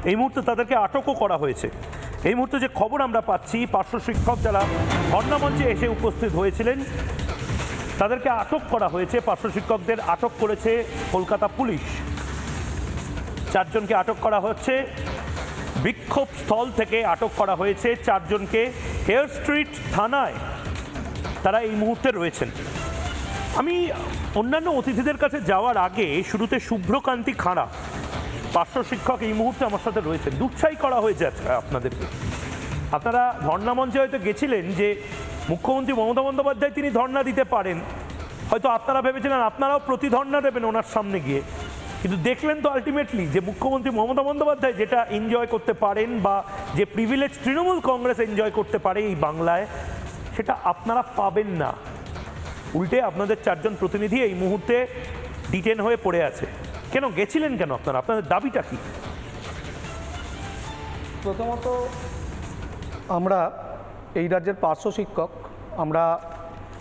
এই মুহূর্তে তাদেরকে আটকও করা হয়েছে। এই মুহূর্তে যে খবর আমরা পাচ্ছি, পার্শ্ব শিক্ষক যারা ধর্ণা মঞ্চে এসে উপস্থিত হয়েছিলেন তাদেরকে আটক করা হয়েছে। পার্শ্ব শিক্ষকদের আটক করেছে কলকাতা পুলিশ। 4 জনকে আটক করা হচ্ছে। বিক্ষোভ স্থল থেকে আটক করা হয়েছে 4 জনকে। হেয়ার স্ট্রিট থানায় তারা এই মুহূর্তে রয়েছেন। আমি অন্যান্য অতিথিদের কাছে যাওয়ার আগে শুরুতে শুভ্রকান্তি খাঁড়া পার্শ্ব শিক্ষক এই মুহূর্তে আমার সাথে রয়েছেন। দুঃসাহী করা হয়েছে আপনাদেরকে। আপনারা ধর্ণা মঞ্চে হয়তো গেছিলেন যে মুখ্যমন্ত্রী মমতা বন্দ্যোপাধ্যায় তিনি ধর্ণা দিতে পারেন, হয়তো আপনারা ভেবেছিলেন আপনারাও প্রতিধর্ণা দেবেন ওনার সামনে গিয়ে, কিন্তু দেখলেন তো আলটিমেটলি যে মুখ্যমন্ত্রী মমতা বন্দ্যোপাধ্যায় যেটা এনজয় করতে পারেন বা যে প্রিভিলেজ তৃণমূল কংগ্রেস এনজয় করতে পারে এই বাংলায়, সেটা আপনারা পাবেন না। উল্টে আপনাদের 4 জন প্রতিনিধি এই মুহূর্তে ডিটেন হয়ে পড়ে আছে। কেন গেছিলেন, কেন আপনারা, আপনাদের দাবিটা কি? প্রথমত আমরা এই রাজ্যের পার্শ্ব শিক্ষক, আমরা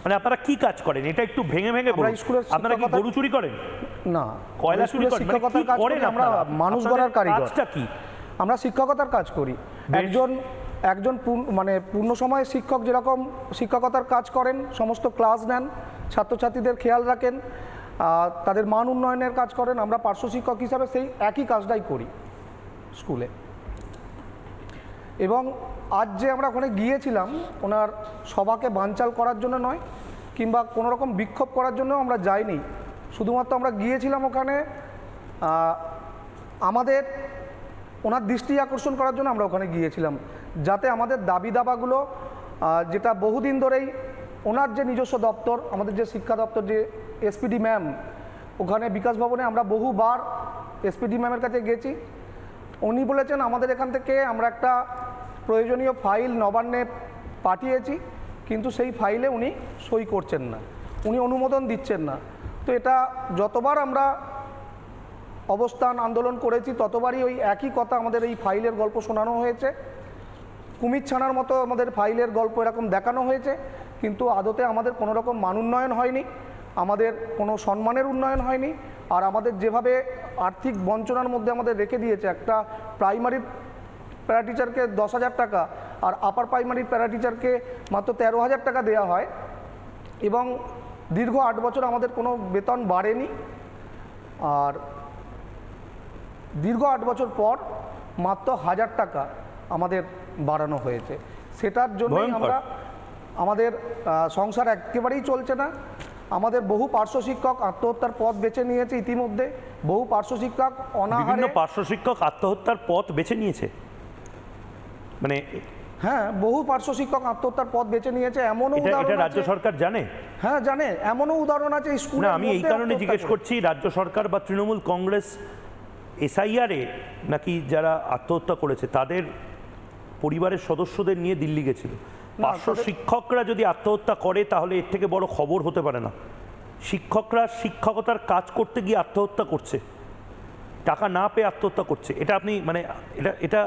মানে আপনারা কি কাজ করেন এটা একটু ভেঙে ভেঙে বলুন। আপনারা কি গরু চুরি করেন? না, কয়লা চুরি করেন? শিক্ষকতার কাজ করি আমরা, মানুষ গড়ার কারিগর। কাজটা কি? আমরা শিক্ষকতার কাজ করি। একজন মানে পূর্ণ সময় শিক্ষক যেরকম শিক্ষকতার কাজ করেন, সমস্ত ক্লাস নেন, ছাত্রছাত্রীদের খেয়াল রাখেন, তাদের মান উন্নয়নের কাজ করেন, আমরা পার্শ্ব শিক্ষক হিসাবে সেই একই কাজটাই করি স্কুলে। এবং আজ যে আমরা ওখানে গিয়েছিলাম ওনার সভাকে বানচাল করার জন্য নয়, কিংবা কোনো রকম বিক্ষোভ করার জন্য আমরা যাইনি। শুধুমাত্র আমরা গিয়েছিলাম ওখানে আমাদের ওনার দৃষ্টি আকর্ষণ করার জন্য আমরা ওখানে গিয়েছিলাম, যাতে আমাদের দাবি দাবাগুলো যেটা বহুদিন ধরেই ওনার যে নিজস্ব দপ্তর, আমাদের যে শিক্ষা দপ্তর, যে এসপিডি ম্যাম, ওখানে বিকাশ ভবনে আমরা বহুবার এসপিডি ম্যামের কাছে গেছি। উনি বলেছেন আমাদের এখান থেকে আমরা একটা প্রয়োজনীয় ফাইল নবান্নে পাঠিয়েছি, কিন্তু সেই ফাইলে উনি সই করছেন না, উনি অনুমোদন দিচ্ছেন না। তো এটা যতবার আমরা অবস্থান আন্দোলন করেছি ততবারই ওই একই কথা, আমাদের এই ফাইলের গল্প শোনানো হয়েছে। কুমির ছানার মতো আমাদের ফাইলের গল্প এরকম দেখানো হয়েছে, কিন্তু আদতে আমাদের কোনো রকম মান উন্নয়ন হয়নি, আমাদের কোনো সম্মানের উন্নয়ন হয়নি। আর আমাদের যেভাবে আর্থিক বঞ্চনার মধ্যে আমাদের রেখে দিয়েছে, একটা প্রাইমারি প্যারা টিচারকে 10,000 টাকা আর আপার প্রাইমারি প্যারা টিচারকে মাত্র 13,000 টাকা দেওয়া হয়, এবং দীর্ঘ 8 বছর আমাদের কোনো বেতন বাড়েনি। আর দীর্ঘ 8 বছর পর মাত্র 1,000 টাকা আমাদের বাড়ানো হয়েছে। সেটার জন্যই আমরা, আমাদের সংসার একেবারেই চলছে না। আমাদের বহু পার্শ্ব শিক্ষক আত্মহত্যার পথ বেছে নিয়েছে ইতিমধ্যে। বহু পার্শ্ব শিক্ষক বিভিন্ন পার্শ্ব শিক্ষক আত্মহত্যার পথ বেছে নিয়েছে, মানে হ্যাঁ, বহু পার্শ্ব শিক্ষক আত্মহত্যার পথ বেছে নিয়েছে। এমনও উদাহরণ আছে, রাজ্য সরকার জানে? হ্যাঁ জানে, এমনও উদাহরণ আছে স্কুলে। আমি এই কারণে জিজ্ঞেস করছি, রাজ্য সরকার বা তৃণমূল কংগ্রেস এসআইআরে নাকি যারা আত্মহত্যা করেছে তাদের পরিবারের সদস্যদের নিয়ে দিল্লি গেছিল। পার্শ্ব শিক্ষকরা যদি আত্মহত্যা করে তাহলে এর থেকে বড় খবর হতে পারে না। শিক্ষকরা শিক্ষকতার কাজ করতে গিয়ে আত্মহত্যা করছে, টাকা না পেয়ে আত্মহত্যা করছে। এটা আপনি মানে এটা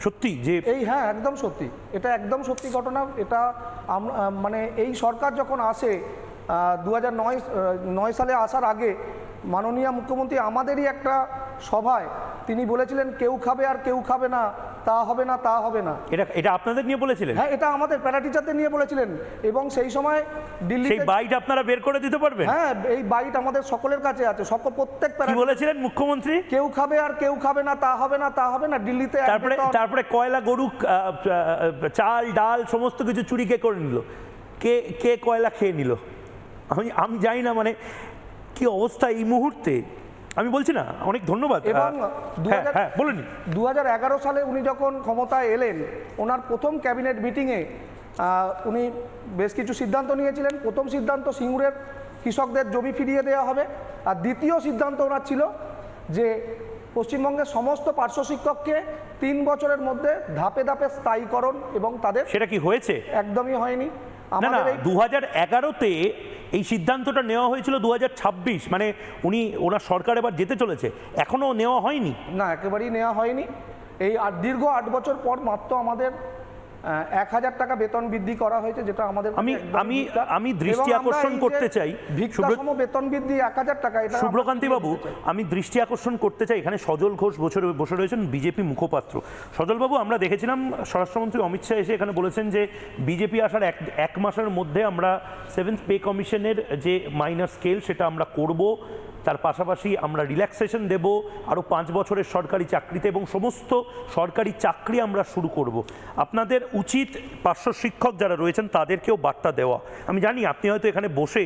সত্যি যে হ্যাঁ একদম সত্যি, এটা একদম সত্যি ঘটনা। এটা মানে এই সরকার যখন আসে 2009 সালে আসার আগে মাননীয় মুখ্যমন্ত্রী আমাদেরই একটা সভায় তিনি বলেছিলেন কেউ খাবে আর কেউ খাবে না, তা হবে না, তা হবে না। এটা আপনাদের নিয়ে বলেছিলেন? হ্যাঁ, এটা আমাদের প্যারা টিচারদের নিয়ে বলেছিলেন। এবং সেই সময় দিল্লিতে সেই বাইট আপনারা বের করে দিতে পারবেন? হ্যাঁ, এই বাইট আমাদের সকলের কাছে আছে। প্রত্যেক প্যারা বলেছিলেন মুখ্যমন্ত্রী কেউ খাবে আর কেউ খাবে না, তা হবে না, তা হবে না। দিল্লিতে তারপরে কয়লা, গরু, চাল, ডাল সমস্ত কিছু চুরি কে করে নিল? কে কয়লা খেয়ে নিল? আমি জানি না, মানে কি অবস্থা এই মুহূর্তে। আমি বলছি না, অনেক ধন্যবাদ। এবং বলুন। 2011 সালে উনি যখন ক্ষমতায় এলেন, ওনার প্রথম ক্যাবিনেট মিটিংয়ে উনি বেশ কিছু সিদ্ধান্ত নিয়েছিলেন। প্রথম সিদ্ধান্ত সিঙ্গুরের কৃষকদের জমি ফিরিয়ে দেওয়া হবে, আর দ্বিতীয় সিদ্ধান্ত ওনার ছিল যে পশ্চিমবঙ্গের সমস্ত পার্শ্ব শিক্ষককে 3 বছরের মধ্যে ধাপে ধাপে স্থায়ীকরণ, এবং তাদের সেটা কি হয়েছে? একদমই হয়নি। আমাদের 2011-তে এই সিদ্ধান্তটা নেওয়া হয়েছিল, 2026 মানে ওনার সরকার এবার যেতে চলেছে, এখনো নেওয়া হয়নি। না, একেবারেই নেওয়া হয়নি। এই দীর্ঘ 8 বছর পর মাত্র আমাদের 1,000 টাকা বেতন বৃদ্ধি করা হয়েছে, যেটা আমাদের আমি দৃষ্টি আকর্ষণ করতে চাই ভিক্ষাসম বেতন বৃদ্ধি 1,000 টাকা, এটা শুভ্রকান্তি বাবু, আমি দৃষ্টি আকর্ষণ করতে চাই, এখানে সজল ঘোষ বসে রয়েছেন বিজেপি মুখপাত্র। সজল বাবু, আমরা দেখেছিলাম স্বরাষ্ট্রমন্ত্রী অমিত শাহ এসে এখানে বলেছেন যে বিজেপি আসার এক মাসের মধ্যে আমরা 7th পে কমিশনের যে মাইনার স্কেল সেটা আমরা করব, তার পাশাপাশি আমরা রিল্যাক্সেশন দেব আরও 5 বছরের সরকারি চাকরিতে, এবং সমস্ত সরকারি চাকরি আমরা শুরু করব। আপনাদের উচিত পার্শ্ব শিক্ষক যারা রয়েছেন তাদেরকেও বার্তা দেওয়া। আমি জানি আপনি হয়তো এখানে বসে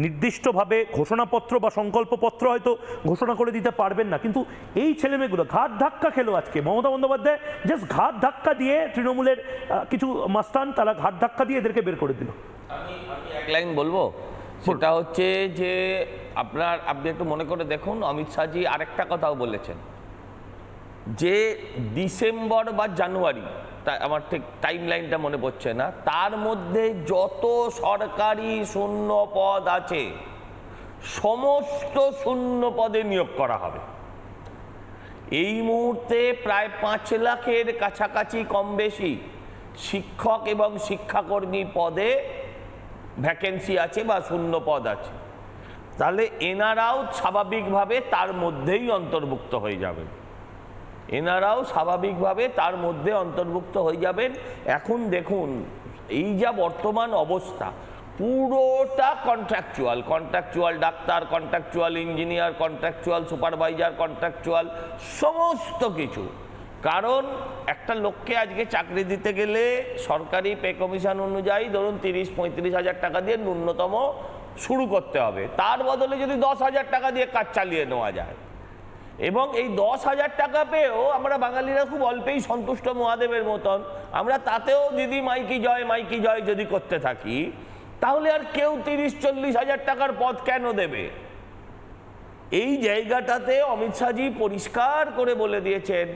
নির্দিষ্টভাবে ঘোষণাপত্র বা সংকল্পপত্র হয়তো ঘোষণা করে দিতে পারবেন না, কিন্তু এই ছেলেমেয়েগুলো ঘাট ধাক্কা খেলো আজকে। মমতা বন্দ্যোপাধ্যায় জাস্ট ঘাট ধাক্কা দিয়ে, তৃণমূলের কিছু মাস্তান তারা ঘাট ধাক্কা দিয়ে এদেরকে বের করে দিল। আমি এক লাইন বলবো, সেটা হচ্ছে যে আপনি একটু মনে করে দেখুন, অমিত শাহজি আরেকটা কথাও বলেছেন যে ডিসেম্বর বা জানুয়ারি, আমার ঠিক টাইম লাইনটা মনে পড়ছে না, তার মধ্যে যত সরকারি শূন্য পদ আছে সমস্ত শূন্য পদে নিয়োগ করা হবে। এই মুহূর্তে প্রায় 5 লাখের কাছাকাছি কম বেশি শিক্ষক এবং শিক্ষাকর্মী পদে ভ্যাকেন্সি আছে বা শূন্য পদ আছে। তাহলে এনারাও স্বাভাবিকভাবে তার মধ্যেই অন্তর্ভুক্ত হয়ে যাবেন, এখন দেখুন এই যা বর্তমান অবস্থা, পুরোটা contractual doctor, contractual engineer, contractual supervisor, contractual সমস্ত কিছু। কারণ একটা লোককে আজকে চাকরি দিতে গেলে সরকারি পে কমিশন অনুযায়ী ধরুন 30-35 হাজার টাকা দিয়ে ন্যূনতম শুরু করতে হবে, তার বদলে যদি 10,000 টাকা দিয়ে কাজ চালিয়ে নেওয়া যায়, এবং এই 10,000 টাকা পেয়েও আমরা বাঙালিরা খুব অল্পেই সন্তুষ্ট মহাদেবের মতন, আমরা তাতেও দিদি মাইকি জয় যদি করতে থাকি, তাহলে আর কেউ 30-40 হাজার টাকার পদ কেন দেবে? এই জায়গাটাতে অমিত শাহজি পরিষ্কার করে বলে দিয়েছেন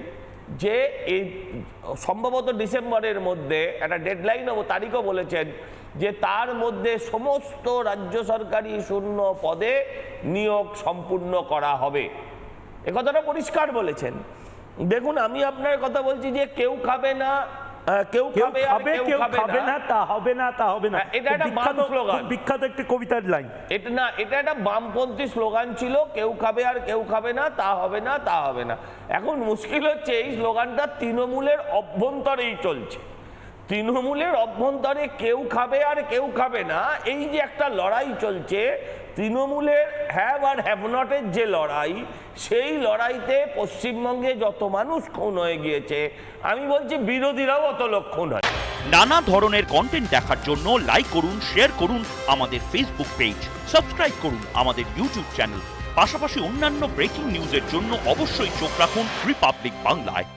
যে এই সম্ভবত ডিসেম্বরের মধ্যে একটা ডেডলাইন ও তারিখও বলেছেন যে তার মধ্যে সমস্ত রাজ্য সরকারি শূন্য পদে নিয়োগ সম্পূর্ণ করা হবে, এ কথাটা পরিষ্কার বলেছেন। দেখুন, আমি আপনার কথা বলছি যে কেউ খাবে না, কেউ খাবে না, তা হবে না, এটা একটা বাম স্লোগান, বিখ্যাত একটি কবিতার লাইন। এটা একটা বামপন্থী স্লোগান ছিল, কেউ খাবে আর কেউ খাবে না, তা হবে না। এখন মুশকিল হচ্ছে এই স্লোগানটা তৃণমূলের অভ্যন্তরেই চলছে। তৃণমূলের অভ্যন্তরে কেউ খাবে আর কেউ খাবে না, এই যে একটা লড়াই চলছে, তৃণমূলের হ্যাভ আর হ্যাভ নটের যে লড়াই, সেই লড়াইতে পশ্চিমবঙ্গে যত মানুষ খুন হয়ে গিয়েছে, আমি বলছি বিরোধীরাও অত লোক খুন হয়। নানা ধরনের কন্টেন্ট দেখার জন্য লাইক করুন, শেয়ার করুন আমাদের ফেসবুক পেজ, সাবস্ক্রাইব করুন আমাদের ইউটিউব চ্যানেল, পাশাপাশি অন্যান্য ব্রেকিং নিউজের জন্য অবশ্যই চোখ রাখুন রিপাবলিক বাংলায়।